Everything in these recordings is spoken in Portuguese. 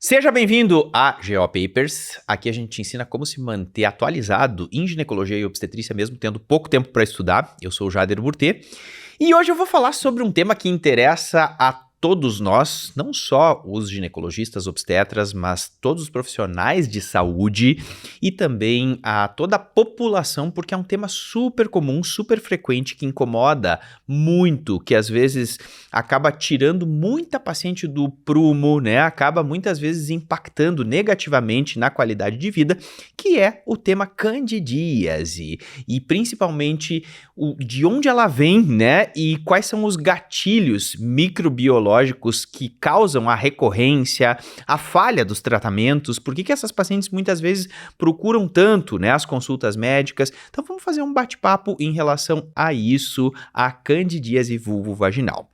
Seja bem-vindo a GO Papers. Aqui a gente te ensina como se manter atualizado em ginecologia e obstetrícia, mesmo tendo pouco tempo para estudar. Eu sou o Jader Burtê e hoje eu vou falar sobre um tema que interessa a todos nós, não só os ginecologistas, obstetras, mas todos os profissionais de saúde e também a toda a população, porque é um tema super comum, super frequente, que incomoda muito, que às vezes acaba tirando muita paciente do prumo, né? Acaba muitas vezes impactando negativamente na qualidade de vida, que é o tema candidíase e principalmente de onde ela vem, né? E quais são os gatilhos microbiológicos que causam a recorrência, a falha dos tratamentos, por que essas pacientes muitas vezes procuram tanto, né, as consultas médicas. Então vamos fazer um bate-papo em relação a isso, a candidíase vulvovaginal.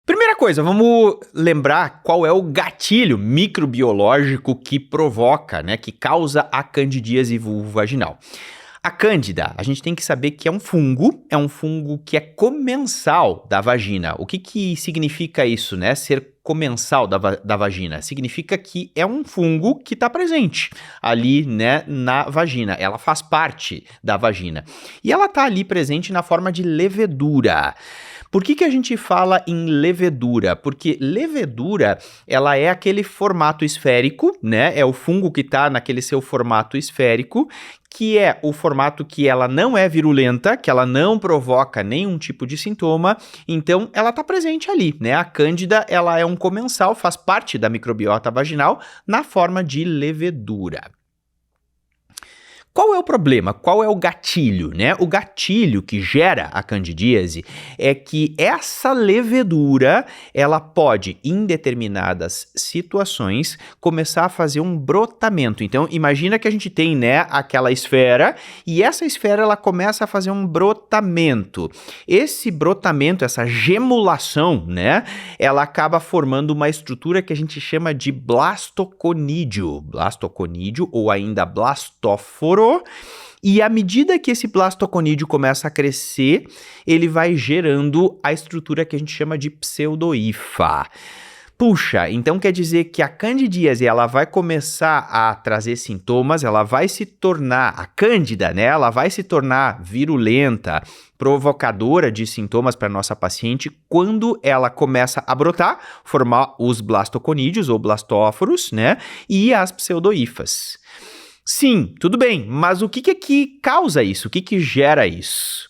Primeira coisa, vamos lembrar qual é o gatilho microbiológico que provoca, né, que causa a candidíase vulvovaginal. A cândida, a gente tem que saber que é um fungo que é comensal da vagina. O que significa isso, né? Ser comensal da vagina? Significa que é um fungo que está presente ali, né, na vagina. Ela faz parte da vagina. E ela está ali presente na forma de levedura. Por que a gente fala em levedura? Porque levedura, ela é aquele formato esférico, né? É o fungo que está naquele seu formato esférico, que é o formato que ela não é virulenta, que ela não provoca nenhum tipo de sintoma, então ela está presente ali, né? A cândida, ela é um comensal, faz parte da microbiota vaginal na forma de levedura. Qual é o problema? Qual é o gatilho, né? O gatilho que gera a candidíase é que essa levedura, ela pode, em determinadas situações, começar a fazer um brotamento. Então, imagina que a gente tem, né, aquela esfera, e essa esfera, ela começa a fazer um brotamento. Esse brotamento, essa gemulação, né, ela acaba formando uma estrutura que a gente chama de blastoconídeo. Blastoconídeo ou ainda blastóforo. E à medida que esse blastoconídeo começa a crescer, ele vai gerando a estrutura que a gente chama de pseudohifa. Puxa, então quer dizer que a candidíase, ela vai começar a trazer sintomas, ela vai se tornar, a cândida, né, ela vai se tornar virulenta, provocadora de sintomas para nossa paciente quando ela começa a brotar, formar os blastoconídeos ou blastóforos, né, e as pseudohifas. Sim, tudo bem, mas o que causa isso? O que gera isso?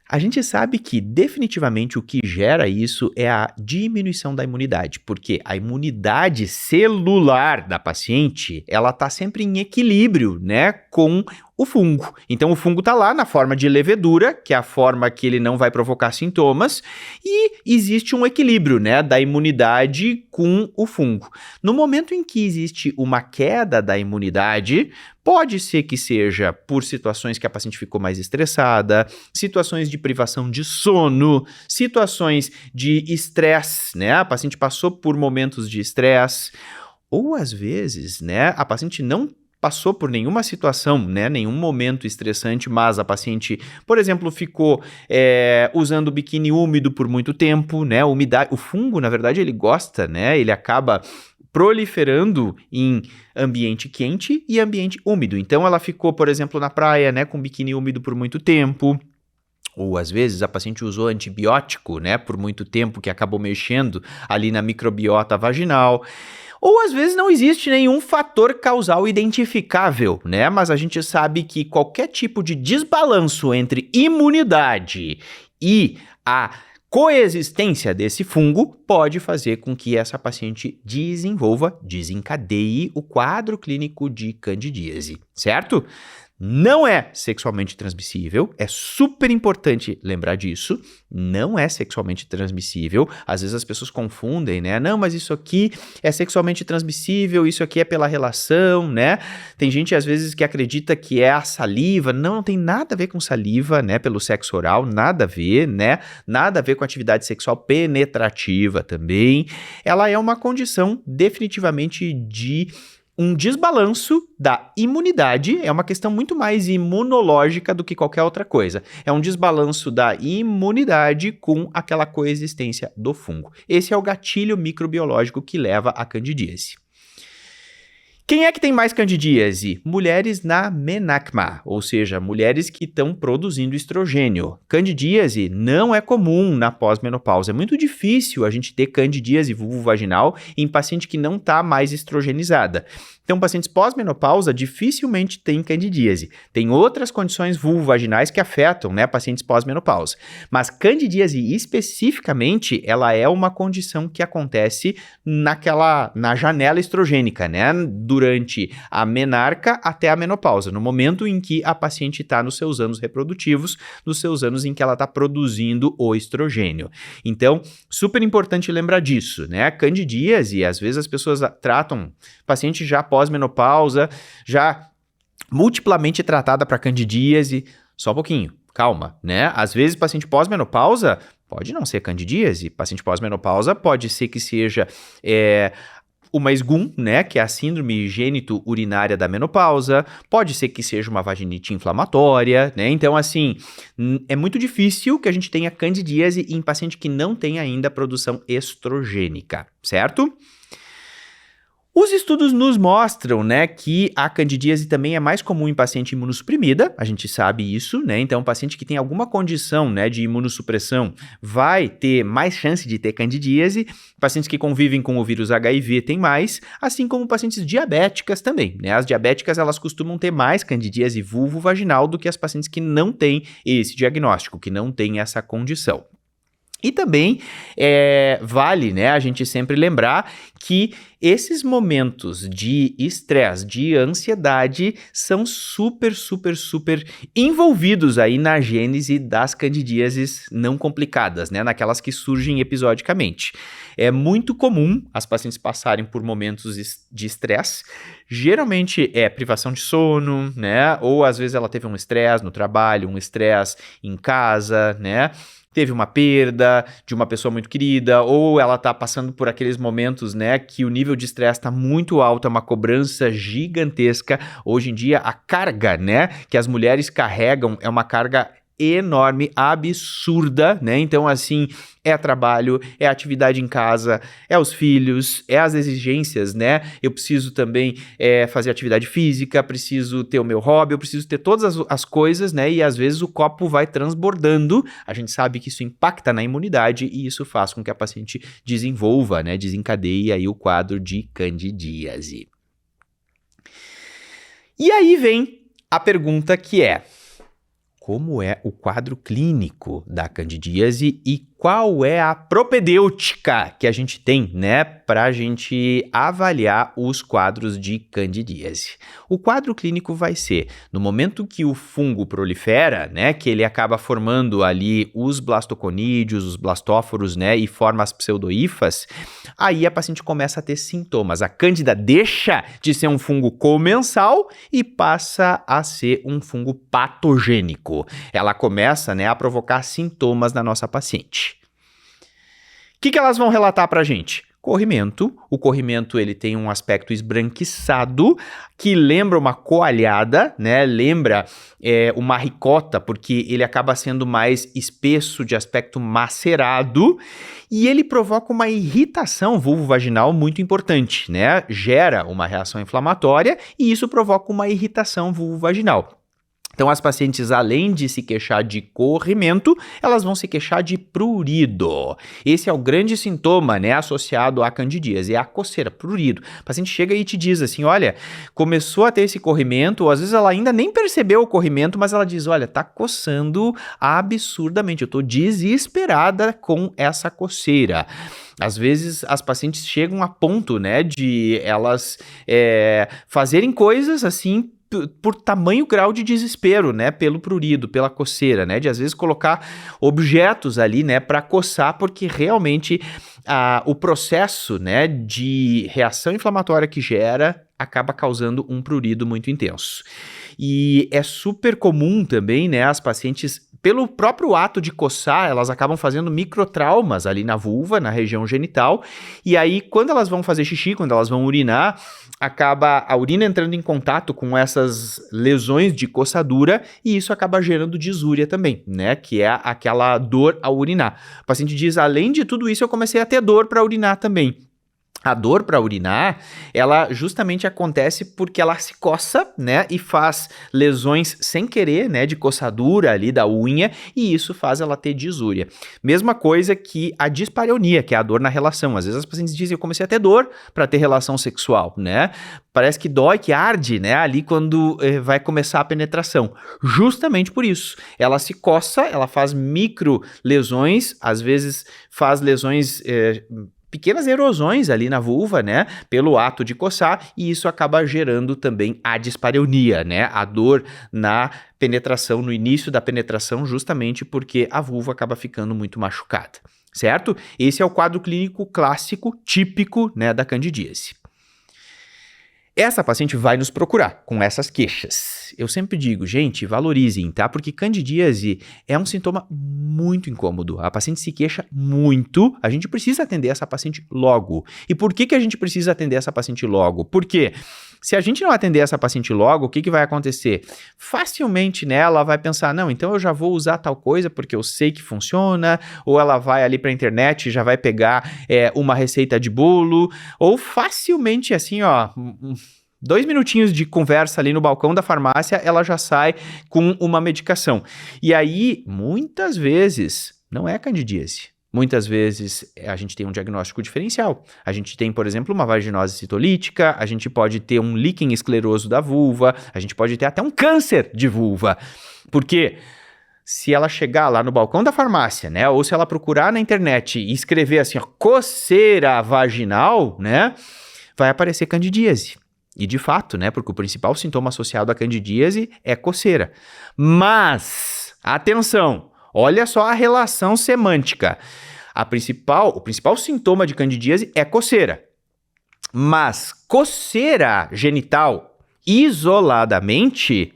A gente sabe que definitivamente o que gera isso é a diminuição da imunidade, porque a imunidade celular da paciente, ela está sempre em equilíbrio, né, com o fungo. Então o fungo está lá na forma de levedura, que é a forma que ele não vai provocar sintomas, e existe um equilíbrio, né, da imunidade com o fungo. No momento em que existe uma queda da imunidade, pode ser que seja por situações que a paciente ficou mais estressada, situações de privação de sono, situações de estresse, né? A paciente passou por momentos de estresse, ou às vezes, né, a paciente não passou por nenhuma situação, né, nenhum momento estressante, mas a paciente, por exemplo, ficou usando biquíni úmido por muito tempo, né, umidade, o fungo, na verdade, ele gosta, né, ele acaba proliferando em ambiente quente e ambiente úmido. Então, ela ficou, por exemplo, na praia, né, com biquíni úmido por muito tempo. Ou, às vezes, a paciente usou antibiótico, né, por muito tempo, que acabou mexendo ali na microbiota vaginal. Ou, às vezes, não existe nenhum fator causal identificável, né, mas a gente sabe que qualquer tipo de desbalanço entre imunidade e a coexistência desse fungo pode fazer com que essa paciente desencadeie o quadro clínico de candidíase, certo? Não é sexualmente transmissível, é super importante lembrar disso, não é sexualmente transmissível. Às vezes as pessoas confundem, né? Não, mas isso aqui é sexualmente transmissível, isso aqui é pela relação, né? Tem gente às vezes que acredita que é a saliva, não tem nada a ver com saliva, né? Pelo sexo oral, nada a ver, né? Nada a ver com atividade sexual penetrativa também. Ela é uma condição definitivamente de um desbalanço da imunidade, é uma questão muito mais imunológica do que qualquer outra coisa. É um desbalanço da imunidade com aquela coexistência do fungo. Esse é o gatilho microbiológico que leva à candidíase. Quem é que tem mais candidíase? Mulheres na menarquia, ou seja, mulheres que estão produzindo estrogênio. Candidíase não é comum na pós-menopausa. É muito difícil a gente ter candidíase vulvovaginal em paciente que não está mais estrogenizada. Então, pacientes pós-menopausa dificilmente têm candidíase. Tem outras condições vulvovaginais que afetam, né, pacientes pós-menopausa. Mas candidíase especificamente, ela é uma condição que acontece na janela estrogênica, né, durante a menarca até a menopausa, no momento em que a paciente está nos seus anos reprodutivos, nos seus anos em que ela está produzindo o estrogênio. Então, super importante lembrar disso, né? Candidíase, às vezes as pessoas tratam paciente já pós-menopausa, já multiplamente tratada para candidíase, só um pouquinho, calma, né? Às vezes paciente pós-menopausa pode não ser candidíase, paciente pós-menopausa pode ser que seja uma SGUM, né, que é a síndrome gênito-urinária da menopausa, pode ser que seja uma vaginite inflamatória, né, então assim, é muito difícil que a gente tenha candidíase em paciente que não tem ainda produção estrogênica, certo? Os estudos nos mostram, né, que a candidíase também é mais comum em paciente imunossuprimida, a gente sabe isso, né, então paciente que tem alguma condição, né, de imunossupressão vai ter mais chance de ter candidíase, pacientes que convivem com o vírus HIV têm mais, assim como pacientes diabéticas também, né, as diabéticas elas costumam ter mais candidíase vulvovaginal do que as pacientes que não têm esse diagnóstico, que não têm essa condição. E também vale, né, a gente sempre lembrar que esses momentos de estresse, de ansiedade, são super envolvidos aí na gênese das candidíases não complicadas, né, naquelas que surgem episodicamente. É muito comum as pacientes passarem por momentos de estresse, geralmente é privação de sono, né, ou às vezes ela teve um estresse no trabalho, um estresse em casa, né, teve uma perda de uma pessoa muito querida, ou ela tá passando por aqueles momentos, né, que o nível de estresse está muito alto, é uma cobrança gigantesca. Hoje em dia, a carga, né, que as mulheres carregam é uma carga enorme, absurda, né? Então, assim, é trabalho, é atividade em casa, é os filhos, é as exigências, né? Eu preciso também fazer atividade física, preciso ter o meu hobby, eu preciso ter todas as coisas, né? E às vezes o copo vai transbordando, a gente sabe que isso impacta na imunidade e isso faz com que a paciente desenvolva, né? Desencadeie aí o quadro de candidíase. E aí vem a pergunta que é: como é o quadro clínico da candidíase e qual é a propedêutica que a gente tem, né, para a gente avaliar os quadros de candidíase? O quadro clínico vai ser, no momento que o fungo prolifera, né, que ele acaba formando ali os blastoconídeos, os blastóforos, né, e forma as pseudohifas, aí a paciente começa a ter sintomas. A cândida deixa de ser um fungo comensal e passa a ser um fungo patogênico. Ela começa, né, a provocar sintomas na nossa paciente. O que elas vão relatar pra gente? Corrimento. O corrimento ele tem um aspecto esbranquiçado que lembra uma coalhada, né? Lembra uma ricota, porque ele acaba sendo mais espesso, de aspecto macerado, e ele provoca uma irritação vulvovaginal muito importante, né? Gera uma reação inflamatória e isso provoca uma irritação vulvovaginal. Então, as pacientes, além de se queixar de corrimento, elas vão se queixar de prurido. Esse é o grande sintoma, né, associado à candidíase, é a coceira, prurido. O paciente chega e te diz assim, olha, começou a ter esse corrimento, ou às vezes ela ainda nem percebeu o corrimento, mas ela diz, olha, tá coçando absurdamente, eu tô desesperada com essa coceira. Às vezes as pacientes chegam a ponto, né, de elas fazerem coisas assim, por tamanho grau de desespero, né, pelo prurido, pela coceira, né, de às vezes colocar objetos ali, né, para coçar, porque realmente o processo, né, de reação inflamatória que gera acaba causando um prurido muito intenso. E é super comum também, né, as pacientes, pelo próprio ato de coçar, elas acabam fazendo microtraumas ali na vulva, na região genital, e aí quando elas vão fazer xixi, quando elas vão urinar, acaba a urina entrando em contato com essas lesões de coçadura e isso acaba gerando disúria também, né, que é aquela dor ao urinar. O paciente diz, além de tudo isso, eu comecei a ter dor para urinar também. A dor para urinar, ela justamente acontece porque ela se coça, né, e faz lesões sem querer, né, de coçadura ali da unha, e isso faz ela ter disúria. Mesma coisa que a dispareunia, que é a dor na relação. Às vezes as pacientes dizem, eu comecei a ter dor para ter relação sexual, né, parece que dói, que arde, né, ali quando vai começar a penetração. Justamente por isso, ela se coça, ela faz micro lesões, às vezes faz lesões pequenas erosões ali na vulva, né, pelo ato de coçar, e isso acaba gerando também a dispareunia, né, a dor na penetração, no início da penetração, justamente porque a vulva acaba ficando muito machucada, certo? Esse é o quadro clínico clássico, típico, né, da candidíase. Essa paciente vai nos procurar com essas queixas. Eu sempre digo, gente, valorizem, tá? Porque candidíase é um sintoma muito incômodo. A paciente se queixa muito, a gente precisa atender essa paciente logo. E por que a gente precisa atender essa paciente logo? Porque se a gente não atender essa paciente logo, o que vai acontecer? Facilmente, né, ela vai pensar, não, então eu já vou usar tal coisa porque eu sei que funciona, ou ela vai ali para a internet e já vai pegar uma receita de bolo, ou facilmente assim, ó, 2 minutinhos de conversa ali no balcão da farmácia, ela já sai com uma medicação. E aí, muitas vezes, não é candidíase. Muitas vezes a gente tem um diagnóstico diferencial. A gente tem, por exemplo, uma vaginose citolítica, a gente pode ter um líquen escleroso da vulva, a gente pode ter até um câncer de vulva. Por quê? Se ela chegar lá no balcão da farmácia, né, ou se ela procurar na internet e escrever assim, ó, coceira vaginal, né, vai aparecer candidíase. E de fato, né, porque o principal sintoma associado à candidíase é coceira. Mas, atenção! Olha só a relação semântica. O principal sintoma de candidíase é coceira. Mas coceira genital isoladamente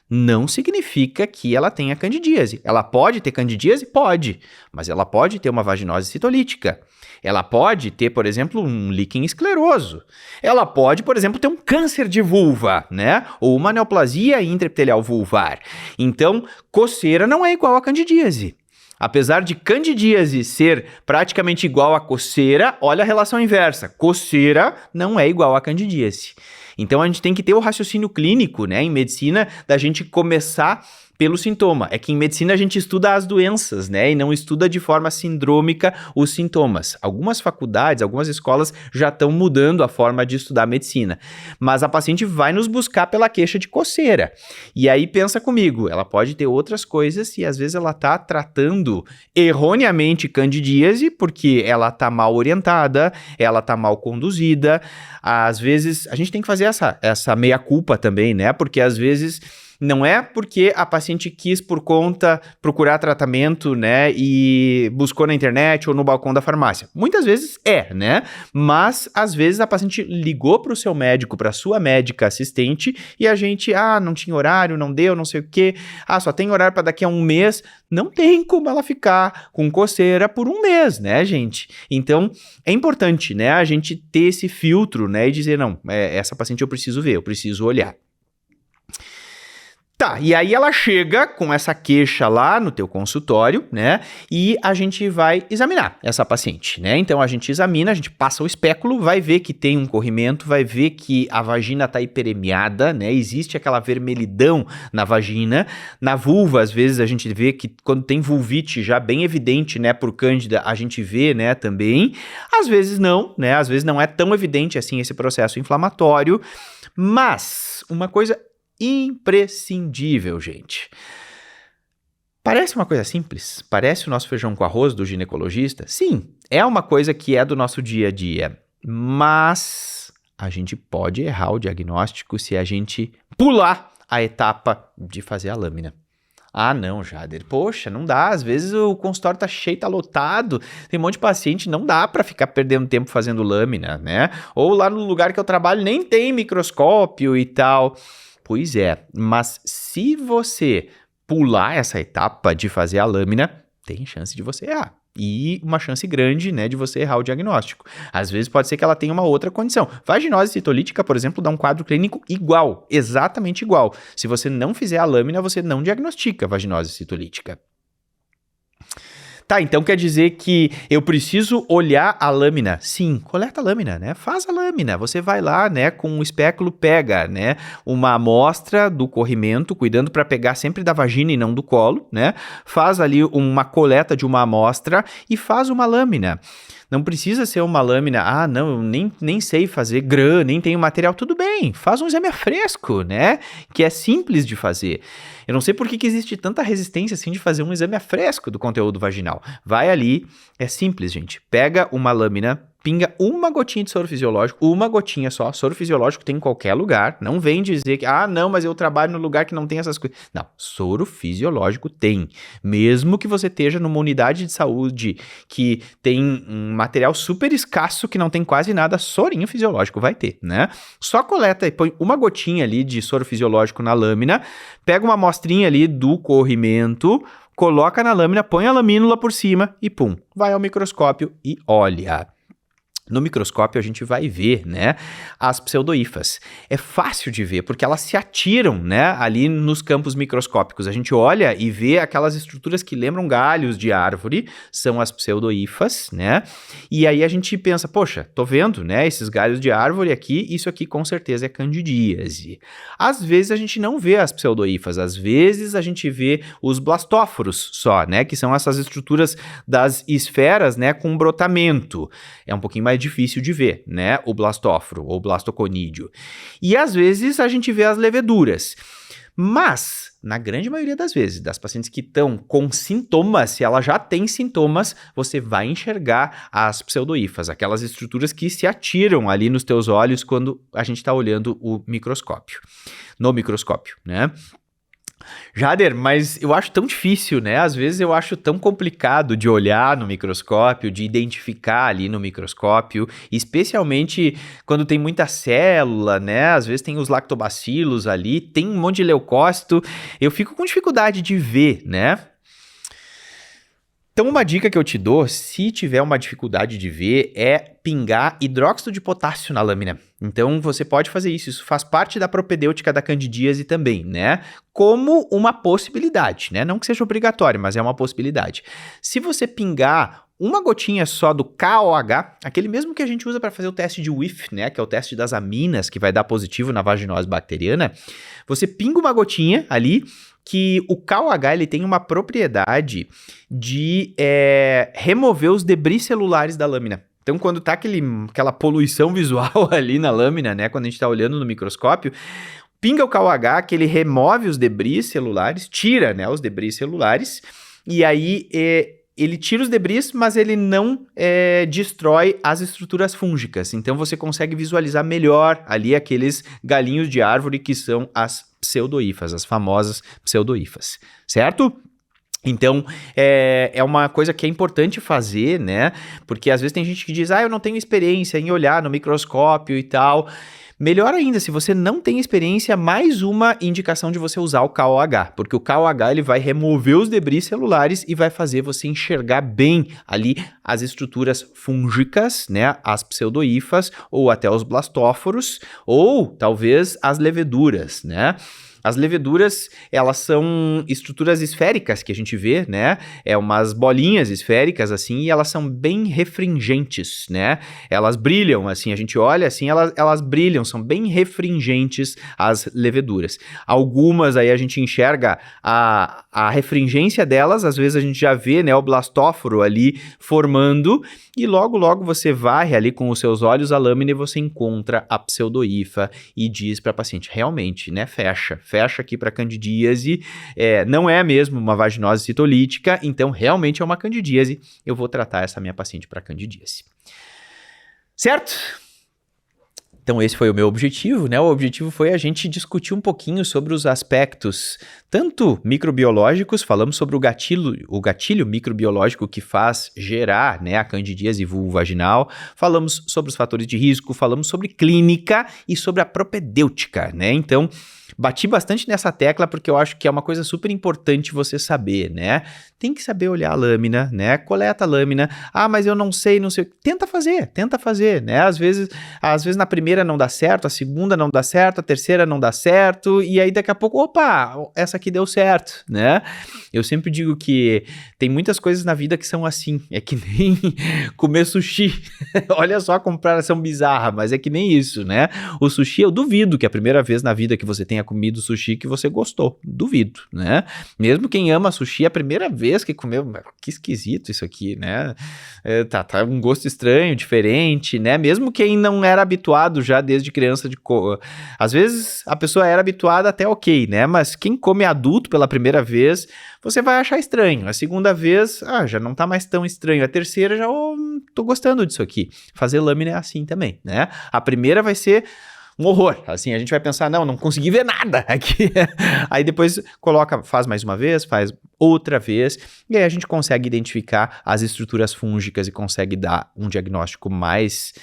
não significa que ela tenha candidíase. Ela pode ter candidíase? Pode. Mas ela pode ter uma vaginose citolítica. Ela pode ter, por exemplo, um líquen escleroso. Ela pode, por exemplo, ter um câncer de vulva, né? Ou uma neoplasia intraepitelial vulvar. Então, coceira não é igual a candidíase. Apesar de candidíase ser praticamente igual a coceira, olha a relação inversa. Coceira não é igual a candidíase. Então, a gente tem que ter o raciocínio clínico, né, em medicina, da gente começar pelo sintoma. É que em medicina a gente estuda as doenças, né, e não estuda de forma sindrômica os sintomas. Algumas faculdades, algumas escolas já estão mudando a forma de estudar medicina. Mas a paciente vai nos buscar pela queixa de coceira. E aí pensa comigo, ela pode ter outras coisas e às vezes ela está tratando erroneamente candidíase porque ela está mal orientada, ela está mal conduzida. Às vezes a gente tem que fazer essa meia-culpa também, né, porque às vezes não é porque a paciente quis por conta procurar tratamento, né, e buscou na internet ou no balcão da farmácia. Muitas vezes né, mas às vezes a paciente ligou para o seu médico, para a sua médica assistente e a gente, não tinha horário, não deu, não sei o quê, só tem horário para daqui a um mês. Não tem como ela ficar com coceira por um mês, né, gente? Então, é importante, né, a gente ter esse filtro, né, e dizer, não, essa paciente eu preciso ver, eu preciso olhar. Tá, e aí ela chega com essa queixa lá no teu consultório, né, e a gente vai examinar essa paciente, né, então a gente examina, a gente passa o espéculo, vai ver que tem um corrimento, vai ver que a vagina tá hiperemiada, né, existe aquela vermelhidão na vagina, na vulva, às vezes a gente vê que quando tem vulvite já bem evidente, né, por cândida, a gente vê, né, também, às vezes não, né, às vezes não é tão evidente assim esse processo inflamatório, mas uma coisa imprescindível, gente. Parece uma coisa simples? Parece o nosso feijão com arroz do ginecologista? Sim, é uma coisa que é do nosso dia a dia, mas a gente pode errar o diagnóstico se a gente pular a etapa de fazer a lâmina. Não, Jader, poxa, não dá, às vezes o consultório tá cheio, tá lotado, tem um monte de paciente, não dá pra ficar perdendo tempo fazendo lâmina, né? Ou lá no lugar que eu trabalho nem tem microscópio e tal. Pois é, mas se você pular essa etapa de fazer a lâmina, tem chance de você errar. E uma chance grande, né, de você errar o diagnóstico. Às vezes pode ser que ela tenha uma outra condição. Vaginose citolítica, por exemplo, dá um quadro clínico igual, exatamente igual. Se você não fizer a lâmina, você não diagnostica vaginose citolítica. Tá, então quer dizer que eu preciso olhar a lâmina? Sim, coleta a lâmina, né? Faz a lâmina. Você vai lá, né, com um espéculo, pega, né, uma amostra do corrimento, cuidando para pegar sempre da vagina e não do colo, né? Faz ali uma coleta de uma amostra e faz uma lâmina. Não precisa ser uma lâmina, não, eu nem sei fazer grã, nem tenho material. Tudo bem, faz um exame a fresco, né? Que é simples de fazer. Eu não sei por que existe tanta resistência assim de fazer um exame a fresco do conteúdo vaginal. Vai ali, é simples, gente. Pega uma lâmina, pinga uma gotinha de soro fisiológico, uma gotinha só. Soro fisiológico tem em qualquer lugar. Não vem dizer que, não, mas eu trabalho no lugar que não tem essas coisas. Não, soro fisiológico tem. Mesmo que você esteja numa unidade de saúde que tem um material super escasso, que não tem quase nada, sorinho fisiológico vai ter, né? Só coleta e põe uma gotinha ali de soro fisiológico na lâmina, pega uma amostrinha ali do corrimento, coloca na lâmina, põe a lamínula por cima e pum, vai ao microscópio e olha. No microscópio a gente vai ver, né, as pseudohifas. É fácil de ver, porque elas se atiram, né, ali nos campos microscópicos. A gente olha e vê aquelas estruturas que lembram galhos de árvore, são as pseudohifas, né, e aí a gente pensa, poxa, tô vendo, né, esses galhos de árvore aqui, isso aqui com certeza é candidíase. Às vezes a gente não vê as pseudohifas, às vezes a gente vê os blastóforos só, né, que são essas estruturas das esferas, né, com brotamento. É um pouquinho mais difícil de ver, né, o blastóforo ou blastoconídeo. E às vezes a gente vê as leveduras. Mas, na grande maioria das vezes, das pacientes que estão com sintomas, se ela já tem sintomas, você vai enxergar as pseudohifas, aquelas estruturas que se atiram ali nos teus olhos quando a gente está olhando no microscópio, né? Jader, mas eu acho tão difícil, né? Às vezes eu acho tão complicado de olhar no microscópio, de identificar ali no microscópio, especialmente quando tem muita célula, né? Às vezes tem os lactobacilos ali, tem um monte de leucócito, eu fico com dificuldade de ver, né? Então, uma dica que eu te dou, se tiver uma dificuldade de ver, é pingar hidróxido de potássio na lâmina. Então, você pode fazer isso faz parte da propedêutica da candidíase também, né? Como uma possibilidade, né? Não que seja obrigatório, mas é uma possibilidade. Se você pingar uma gotinha só do KOH, aquele mesmo que a gente usa para fazer o teste de Whiff, né? Que é o teste das aminas, que vai dar positivo na vaginose bacteriana, você pinga uma gotinha ali, que o KOH ele tem uma propriedade de remover os debris celulares da lâmina. Então, quando tá aquela poluição visual ali na lâmina, né, quando a gente tá olhando no microscópio, pinga o KOH, que ele remove os debris celulares, tira, né, os debris celulares, e aí ele tira os debris, mas ele não destrói as estruturas fúngicas. Então, você consegue visualizar melhor ali aqueles galinhos de árvore que são as pseudohifas, as famosas pseudohifas, certo? Então, é uma coisa que é importante fazer, né? Porque às vezes tem gente que diz, eu não tenho experiência em olhar no microscópio e tal. Melhor ainda, se você não tem experiência, mais uma indicação de você usar o KOH, porque o KOH ele vai remover os debris celulares e vai fazer você enxergar bem ali as estruturas fúngicas, né, as pseudohifas ou até os blastóforos ou talvez as leveduras, né? As leveduras, elas são estruturas esféricas que a gente vê, né? Umas bolinhas esféricas, assim, e elas são bem refringentes, né? Elas brilham, assim, a gente olha, assim, elas brilham, são bem refringentes as leveduras. Algumas aí a gente enxerga a refringência delas, às vezes a gente já vê, né, o blastóforo ali formando, e logo, logo você varre ali com os seus olhos a lâmina e você encontra a pseudohifa e diz para a paciente, realmente, né, fecha aqui para candidíase, não é mesmo uma vaginose citolítica, então realmente é uma candidíase, eu vou tratar essa minha paciente para candidíase. Certo? Então esse foi o meu objetivo, né? O objetivo foi a gente discutir um pouquinho sobre os aspectos tanto microbiológicos, falamos sobre o gatilho microbiológico que faz gerar, né, a candidíase vulvovaginal, falamos sobre os fatores de risco, falamos sobre clínica e sobre a propedêutica, né? Então, bati bastante nessa tecla porque eu acho que é uma coisa super importante você saber, né? Tem que saber olhar a lâmina, né? Coleta a lâmina. Ah, mas eu não sei. Tenta fazer, né? Às vezes na primeira não dá certo, a segunda não dá certo, a terceira não dá certo, e aí daqui a pouco, opa, essa aqui deu certo, né? Eu sempre digo que tem muitas coisas na vida que são assim, é que nem comer sushi. Olha só a comparação bizarra, mas é que nem isso, né? O sushi, eu duvido que a primeira vez na vida que você tenha comido sushi que você gostou. Duvido, né? Mesmo quem ama sushi, a primeira vez que comeu, que esquisito isso aqui, né? Tá um gosto estranho, diferente, né? Mesmo quem não era habituado já desde criança às vezes a pessoa era habituada até ok, né? Mas quem come adulto pela primeira vez, você vai achar estranho. A segunda vez, já não tá mais tão estranho. A terceira, já tô gostando disso aqui. Fazer lâmina é assim também, né? A primeira vai ser um horror. Assim, a gente vai pensar, não consegui ver nada aqui. Aí depois faz mais uma vez, faz outra vez, e aí a gente consegue identificar as estruturas fúngicas e consegue dar um diagnóstico mais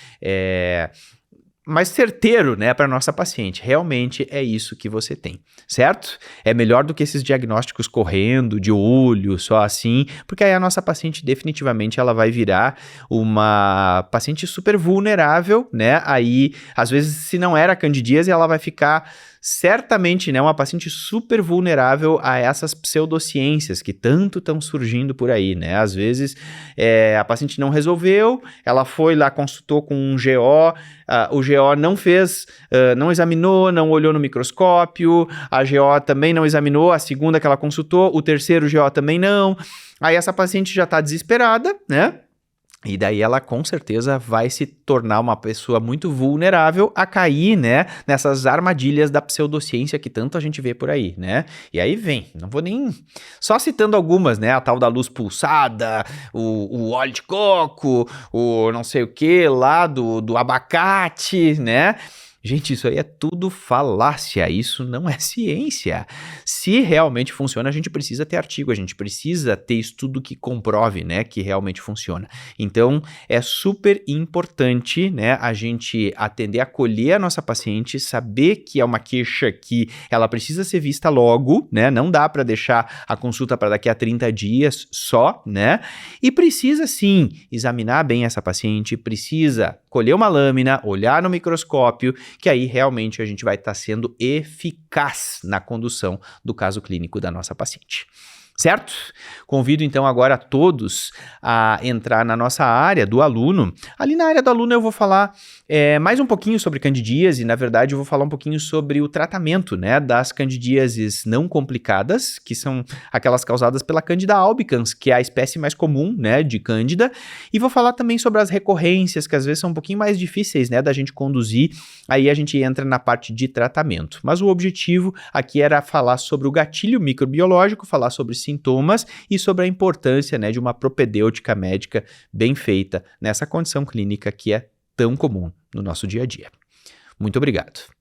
certeiro, né, para nossa paciente. Realmente é isso que você tem, certo? É melhor do que esses diagnósticos correndo de olho, só assim, porque aí a nossa paciente definitivamente ela vai virar uma paciente super vulnerável, né? Aí, às vezes, se não era candidíase, ela vai ficar certamente, né, uma paciente super vulnerável a essas pseudociências que tanto estão surgindo por aí, né? Às vezes a paciente não resolveu, ela foi lá, consultou com um GO, o GO não fez, não examinou, não olhou no microscópio, a GO também não examinou, a segunda que ela consultou, o terceiro GO também não. Aí essa paciente já está desesperada, né? E daí ela com certeza vai se tornar uma pessoa muito vulnerável a cair, né, nessas armadilhas da pseudociência que tanto a gente vê por aí, né? E aí não vou nem... Só citando algumas, né? A tal da luz pulsada, o óleo de coco, o não sei o que lá do abacate, né? Gente, isso aí é tudo falácia, isso não é ciência. Se realmente funciona, a gente precisa ter artigo, a gente precisa ter estudo que comprove, né, que realmente funciona. Então, é super importante, né, a gente atender, acolher a nossa paciente, saber que é uma queixa que ela precisa ser vista logo, né, não dá para deixar a consulta para daqui a 30 dias só, né, e precisa sim examinar bem essa paciente, precisa colher uma lâmina, olhar no microscópio, que aí realmente a gente vai estar sendo eficaz na condução do caso clínico da nossa paciente. Certo? Convido então agora a todos a entrar na nossa área do aluno. Ali na área do aluno eu vou falar mais um pouquinho sobre candidíase, na verdade eu vou falar um pouquinho sobre o tratamento, né, das candidíases não complicadas, que são aquelas causadas pela Candida albicans, que é a espécie mais comum, né, de cândida, e vou falar também sobre as recorrências, que às vezes são um pouquinho mais difíceis, né, da gente conduzir, aí a gente entra na parte de tratamento. Mas o objetivo aqui era falar sobre o gatilho microbiológico, falar sobre sintomas e sobre a importância, né, de uma propedêutica médica bem feita nessa condição clínica que é tão comum no nosso dia a dia. Muito obrigado.